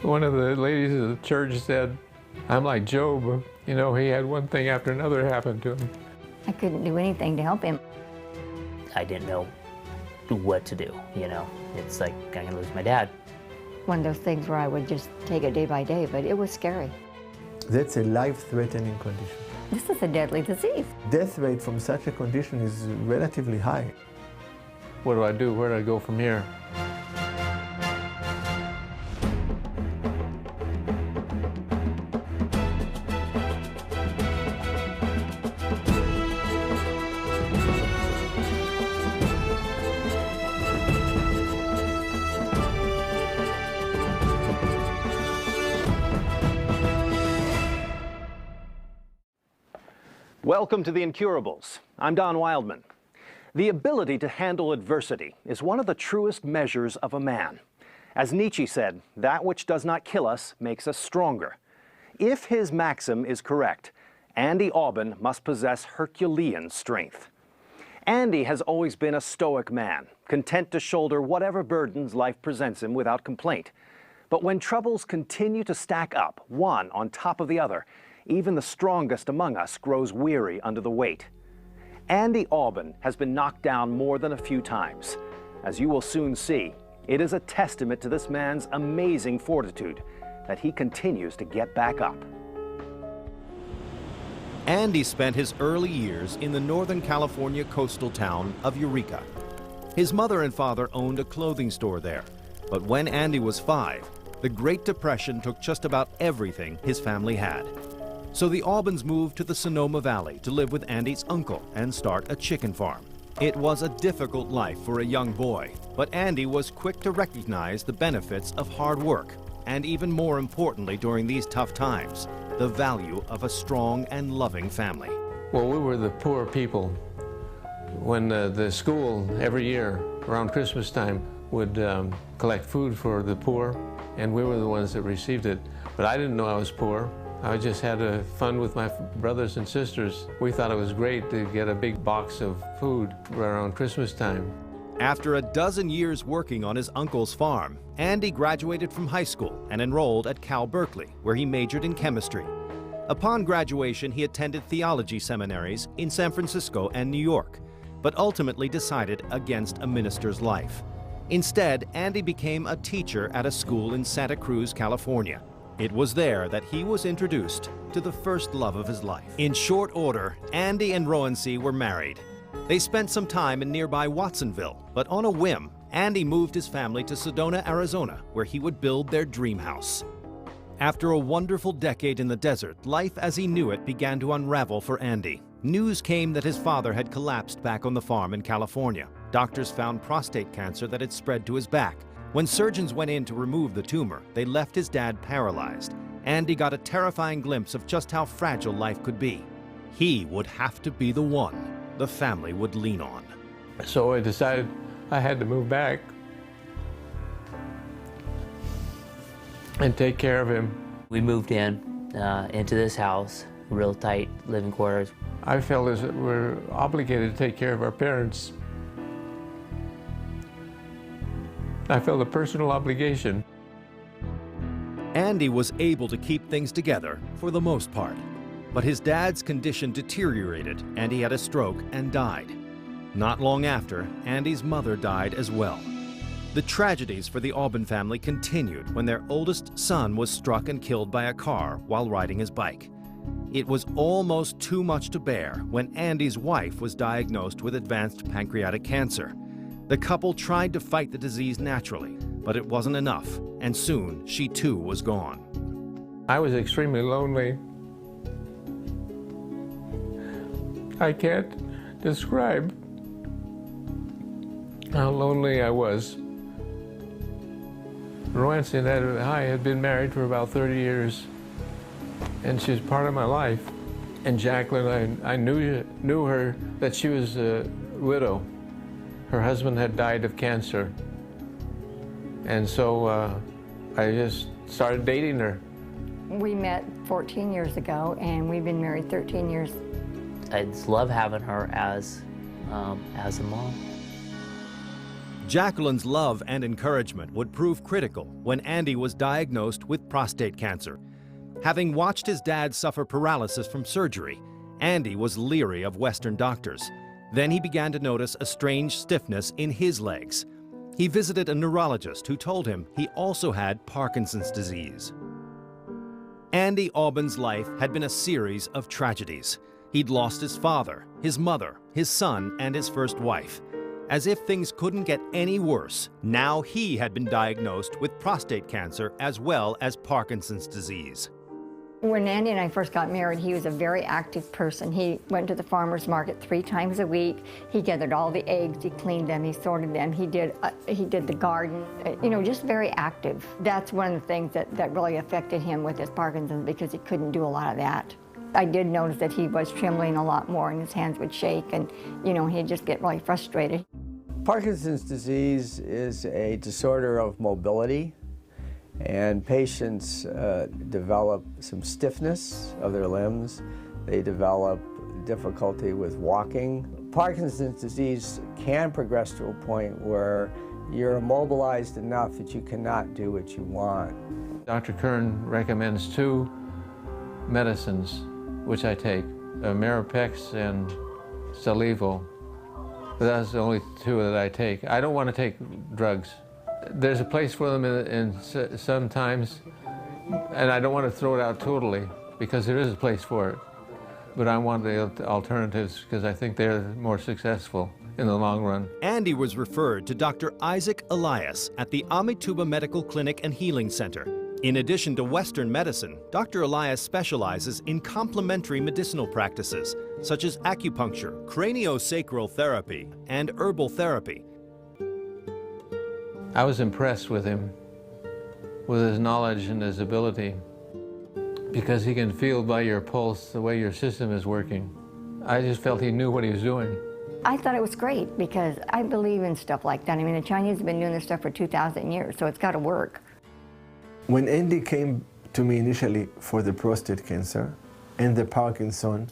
One of the ladies of the church said, I'm like Job. You know, he had one thing after another happen to him. I couldn't do anything to help him. I didn't know what to do, you know. It's like I'm gonna lose my dad. One of those things where I would just take it day by day, but it was scary. That's a life-threatening condition. This is a deadly disease. Death rate from such a condition is relatively high. What do I do? Where do I go from here? Welcome to The Incurables. I'm Don Wildman. The ability to handle adversity is one of the truest measures of a man. As Nietzsche said, that which does not kill us makes us stronger. If his maxim is correct, Andy Aubin must possess Herculean strength. Andy has always been a stoic man, content to shoulder whatever burdens life presents him without complaint. But when troubles continue to stack up, one on top of the other, even the strongest among us grows weary under the weight. Andy Aubin has been knocked down more than a few times. As you will soon see, it is a testament to this man's amazing fortitude that he continues to get back up. Andy spent his early years in the Northern California coastal town of Eureka. His mother and father owned a clothing store there, but when Andy was 5, the Great Depression took just about everything his family had. So the Aubins moved to the Sonoma Valley to live with Andy's uncle and start a chicken farm. It was a difficult life for a young boy, but Andy was quick to recognize the benefits of hard work, and even more importantly during these tough times, the value of a strong and loving family. Well, we were the poor people. When the school every year around Christmas time would collect food for the poor, and we were the ones that received it. But I didn't know I was poor. I just had fun with my brothers and sisters. We thought it was great to get a big box of food around Christmas time. After a dozen years working on his uncle's farm, Andy graduated from high school and enrolled at Cal Berkeley, where he majored in chemistry. Upon graduation, he attended theology seminaries in San Francisco and New York, but ultimately decided against a minister's life. Instead, Andy became a teacher at a school in Santa Cruz, California. It was there that he was introduced to the first love of his life. In short order, Andy and Rowancy were married. They spent some time in nearby Watsonville, but on a whim, Andy moved his family to Sedona, Arizona, where he would build their dream house. After a wonderful decade in the desert, life as he knew it began to unravel for Andy. News came that his father had collapsed back on the farm in California. Doctors found prostate cancer that had spread to his back. When surgeons went in to remove the tumor, they left his dad paralyzed. Andy got a terrifying glimpse of just how fragile life could be. He would have to be the one the family would lean on. So I decided I had to move back and take care of him. We moved in into this house, real tight living quarters. I felt as if we're obligated to take care of our parents. I felt a personal obligation. Andy was able to keep things together for the most part, but his dad's condition deteriorated and he had a stroke and died. Not long after, Andy's mother died as well. The tragedies for the Aubin family continued when their oldest son was struck and killed by a car while riding his bike. It was almost too much to bear when Andy's wife was diagnosed with advanced pancreatic cancer. The couple tried to fight the disease naturally, but it wasn't enough, and soon she too was gone. I was extremely lonely. I can't describe how lonely I was. Rowancy and I had been married for about 30 years, and she was part of my life. And Jacqueline, I knew her that she was a widow. Her husband had died of cancer. And so I just started dating her. We met 14 years ago, and we've been married 13 years. I just love having her as a mom. Jacqueline's love and encouragement would prove critical when Andy was diagnosed with prostate cancer. Having watched his dad suffer paralysis from surgery, Andy was leery of Western doctors. Then he began to notice a strange stiffness in his legs. He visited a neurologist who told him he also had Parkinson's disease. Andy Aubyn's life had been a series of tragedies. He'd lost his father, his mother, his son, and his first wife. As if things couldn't get any worse, now he had been diagnosed with prostate cancer as well as Parkinson's disease. When Andy and I first got married, he was a very active person. He went to the farmer's market 3 times a week. He gathered all the eggs, he cleaned them, he sorted them, he did the garden, you know, just very active. That's one of the things that really affected him with his Parkinson's, because he couldn't do a lot of that. I did notice that he was trembling a lot more and his hands would shake, and, you know, he'd just get really frustrated. Parkinson's disease is a disorder of mobility, and patients develop some stiffness of their limbs. They develop difficulty with walking. Parkinson's disease can progress to a point where you're immobilized enough that you cannot do what you want. Dr. Kern recommends 2 medicines which I take, Maripex and Salivo. But that's the only 2 that I take. I don't want to take drugs. There's a place for them in sometimes, and I don't want to throw it out totally, because there is a place for it. But I want the alternatives because I think they're more successful in the long run. Andy was referred to Dr. Isaac Elias at the Amituba Medical Clinic and Healing Center. In addition to Western medicine, Dr. Elias specializes in complementary medicinal practices, such as acupuncture, craniosacral therapy, and herbal therapy. I was impressed with him, with his knowledge and his ability, because he can feel by your pulse the way your system is working. I just felt he knew what he was doing. I thought it was great because I believe in stuff like that. I mean, the Chinese have been doing this stuff for 2,000 years, so it's got to work. When Andy came to me initially for the prostate cancer and the Parkinson,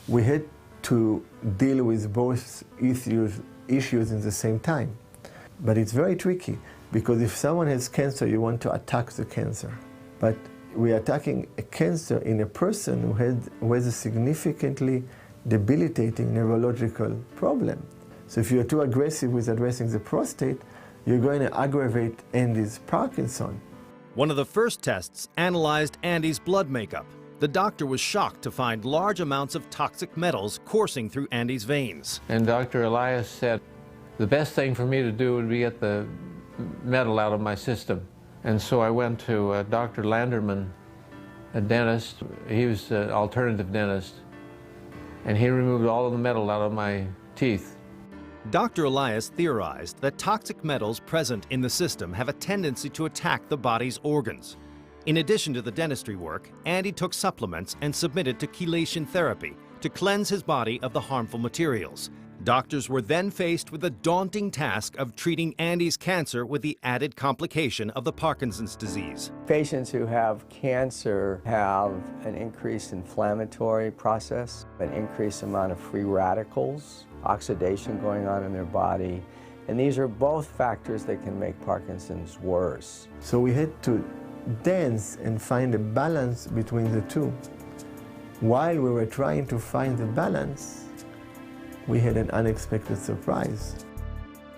we had to deal with both issues in the same time. But it's very tricky, because if someone has cancer, you want to attack the cancer. But we are attacking a cancer in a person who has a significantly debilitating neurological problem. So if you're too aggressive with addressing the prostate, you're going to aggravate Andy's Parkinson. One of the first tests analyzed Andy's blood makeup. The doctor was shocked to find large amounts of toxic metals coursing through Andy's veins. And Dr. Elias said, the best thing for me to do would be get the metal out of my system. And so I went to Dr. Landerman, a dentist. He was an alternative dentist, and he removed all of the metal out of my teeth. Dr. Elias theorized that toxic metals present in the system have a tendency to attack the body's organs. In addition to the dentistry work, Andy took supplements and submitted to chelation therapy to cleanse his body of the harmful materials. Doctors were then faced with the daunting task of treating Andy's cancer with the added complication of the Parkinson's disease. Patients who have cancer have an increased inflammatory process, an increased amount of free radicals, oxidation going on in their body, and these are both factors that can make Parkinson's worse. So we had to dance and find a balance between the two. While we were trying to find the balance, we had an unexpected surprise.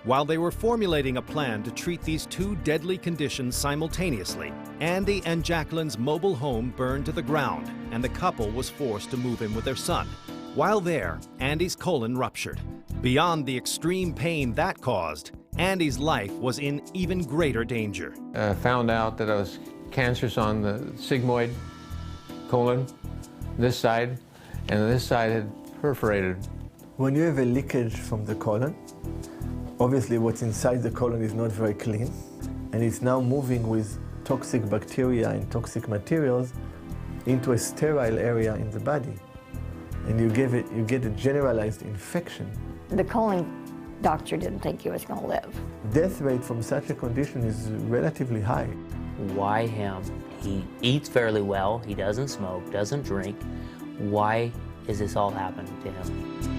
While they were formulating a plan to treat these 2 deadly conditions simultaneously, Andy and Jacqueline's mobile home burned to the ground, and the couple was forced to move in with their son. While there, Andy's colon ruptured. Beyond the extreme pain that caused, Andy's life was in even greater danger. I found out that I was cancerous on the sigmoid colon, this side, and this side had perforated. When you have a leakage from the colon, obviously what's inside the colon is not very clean, and it's now moving with toxic bacteria and toxic materials into a sterile area in the body. And you get a generalized infection. The colon doctor didn't think he was going to live. Death rate from such a condition is relatively high. Why him? He eats fairly well, he doesn't smoke, doesn't drink. Why is this all happening to him?